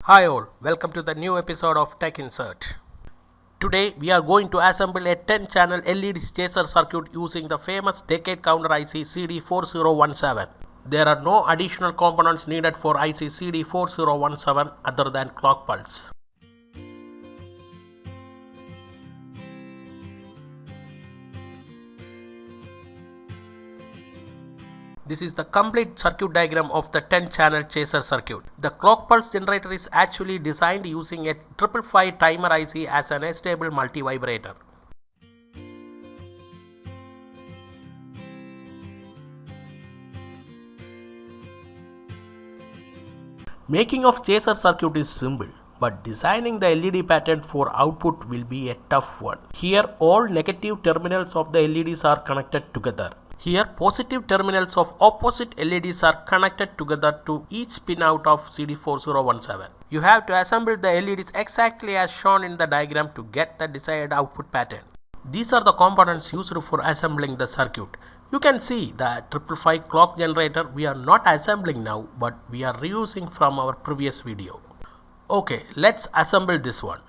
Hi all, welcome to the new episode of Tech Insert. Today we are going to assemble a 10 channel LED chaser circuit using the famous decade counter IC CD4017. There are no additional components needed for IC CD4017 other than clock pulse. This is the complete circuit diagram of the 10 channel chaser circuit. The clock pulse generator is actually designed using a 555 timer IC as an stable multi-vibrator. Making of chaser circuit is simple, but designing the LED pattern for output will be a tough one. Here all negative terminals of the LEDs are connected together. Here positive terminals of opposite LEDs are connected together to each pin out of CD4017. You have to assemble the LEDs exactly as shown in the diagram to get the desired output pattern. These are the components used for assembling the circuit. You can see the 555 clock generator we are not assembling now, but we are reusing from our previous video. Okay, let's assemble this one.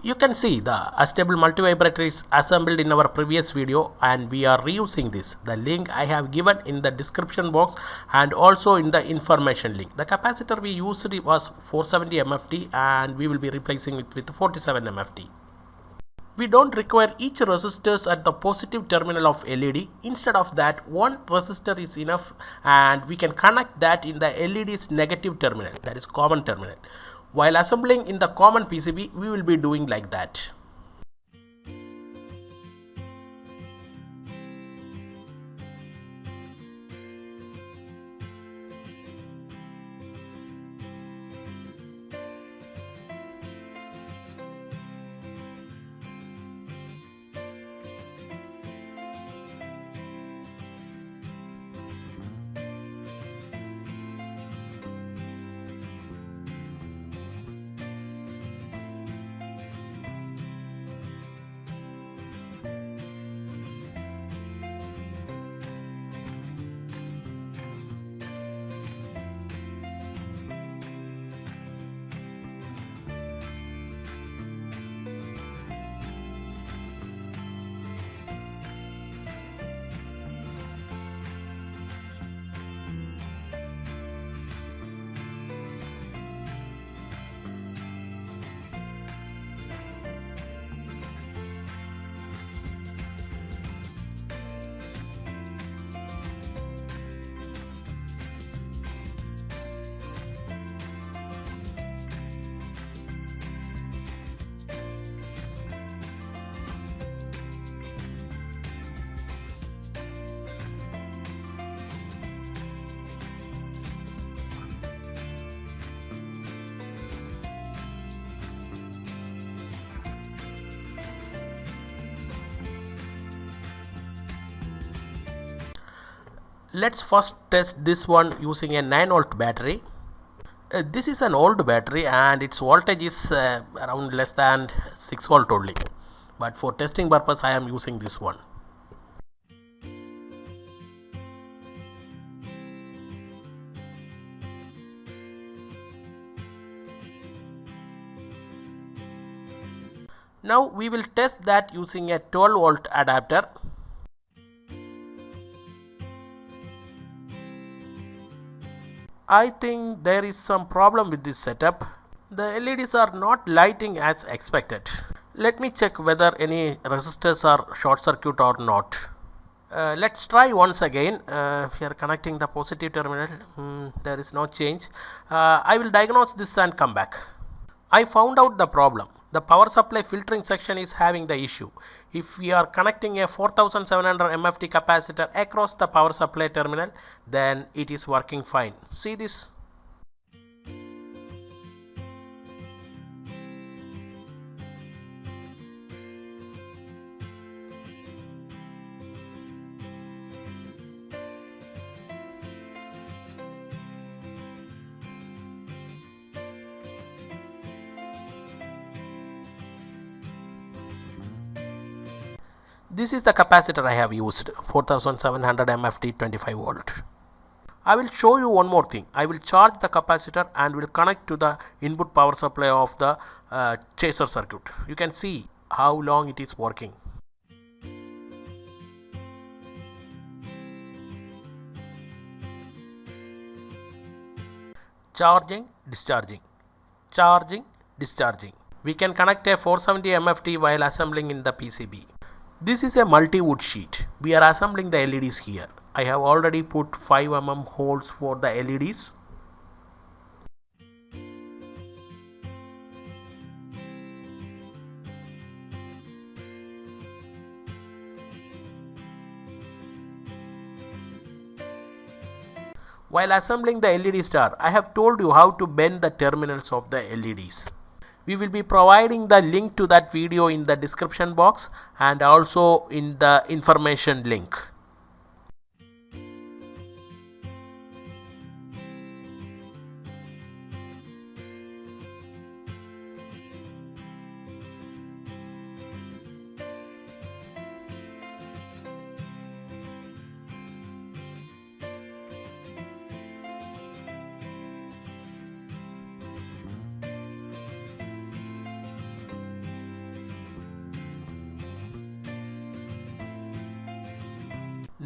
You can see the stable multivibrator is assembled in our previous video and we are reusing this. The link I have given in the description box and also in the information link. The capacitor we used was 470 MFT and we will be replacing it with 47 MFT. We don't require each resistor at the positive terminal of LED. Instead of that, one resistor is enough and we can connect that in the LED's negative terminal, that is common terminal. While assembling in the common PCB, we will be doing like that. Let's first test this one using a 9-volt battery. This is an old battery and its voltage is around less than 6 volt only. But for testing purpose I am using this one. Now we will test that using a 12 volt adapter. I think there is some problem with this setup. The LEDs are not lighting as expected. Let me check whether any resistors are short circuit or not. Let's try once again. We are connecting the positive terminal. There is no change. I will diagnose this and come back. I found out the problem. The power supply filtering section is having the issue. If we are connecting a 4700 MFT capacitor across the power supply terminal, then it is working fine. See this? This is the capacitor I have used, 4700 MFT 25 volt. I will show you one more thing. I will charge the capacitor and will connect to the input power supply of the chaser circuit. You can see how long it is working. Charging, discharging, charging, discharging. We can connect a 470 MFT while assembling in the PCB. This is a multi-wood sheet. We are assembling the LEDs here. I have already put 5 mm holes for the LEDs. While assembling the LED star, I have told you how to bend the terminals of the LEDs. We will be providing the link to that video in the description box and also in the information link.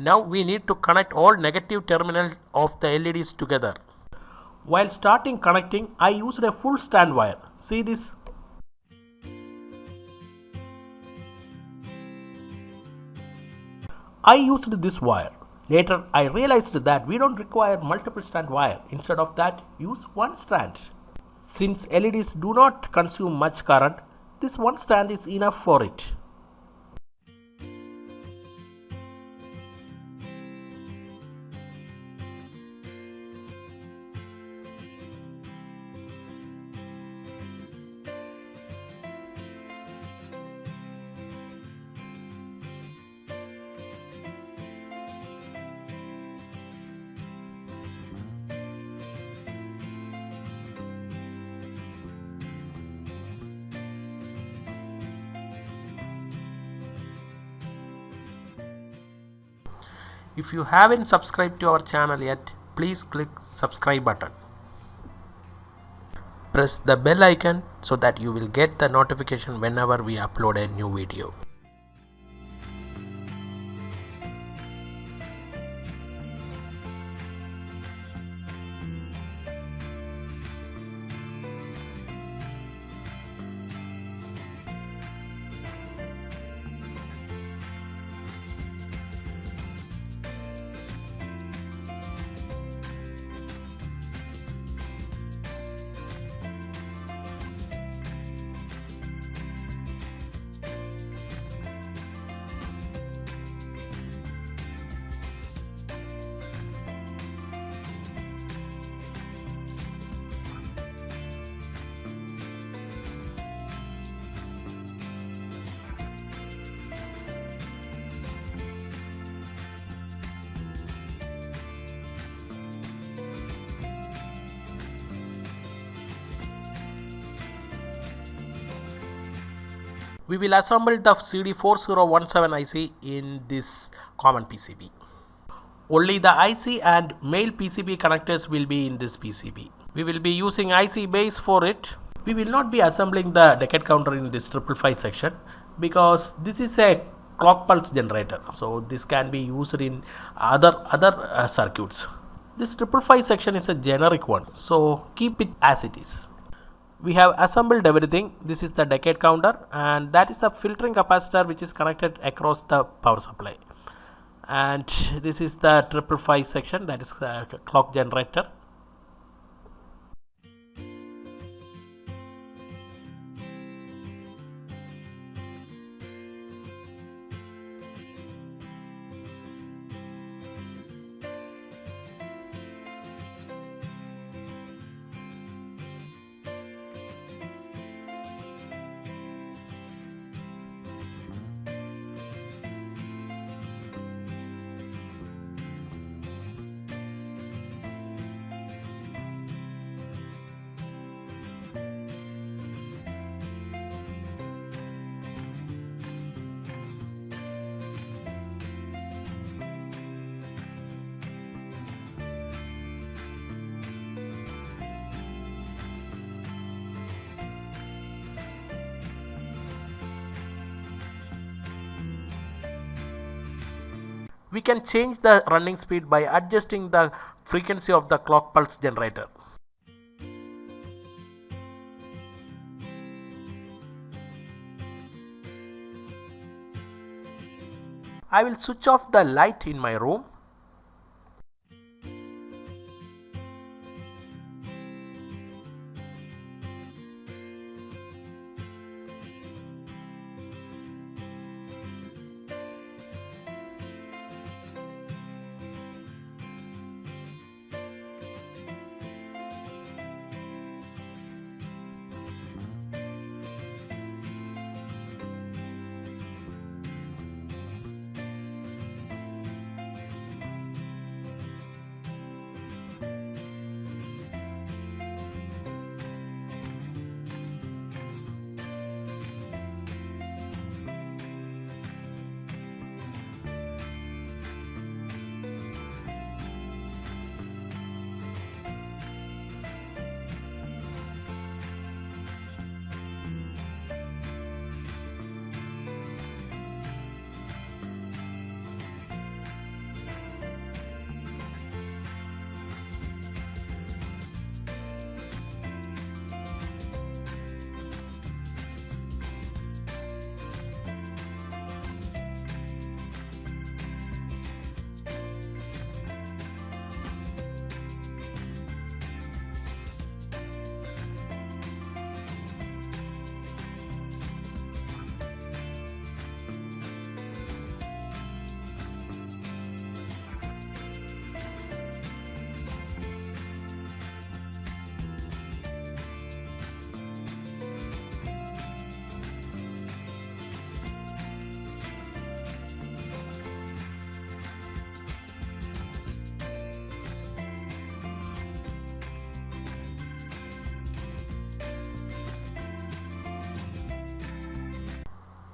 Now we need to connect all negative terminals of the LEDs together. While starting connecting, I used a full stand wire. See this? I used this wire. Later I realized that we don't require multiple strand wire. Instead of that, use one strand. Since LEDs do not consume much current, this one strand is enough for it. If you haven't subscribed to our channel yet, please click subscribe button. Press the bell icon so that you will get the notification whenever we upload a new video. We will assemble the CD4017 IC in this common PCB. Only the IC and male PCB connectors will be in this PCB. We will be using IC base for it. We will not be assembling the decade counter in this 555 section because this is a clock pulse generator. So this can be used in other circuits. This 555 section is a generic one. So keep it as it is. We have assembled everything. This is the decade counter and that is the filtering capacitor which is connected across the power supply. And this is the 555 section, that is clock generator. We can change the running speed by adjusting the frequency of the clock pulse generator. I will switch off the light in my room.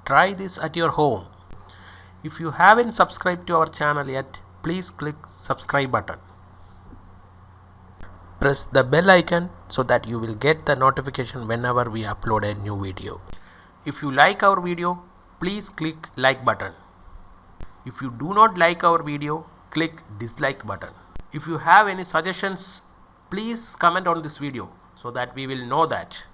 Try this at your home. If you haven't subscribed to our channel yet, please click subscribe button. Press the bell icon so that you will get the notification whenever we upload a new video. If you like our video, please click like button. If you do not like our video, click dislike button. If you have any suggestions, please comment on this video so that we will know that.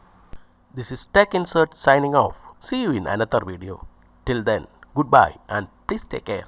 This is Tech Insert signing off. See you in another video. Till then, goodbye and please take care.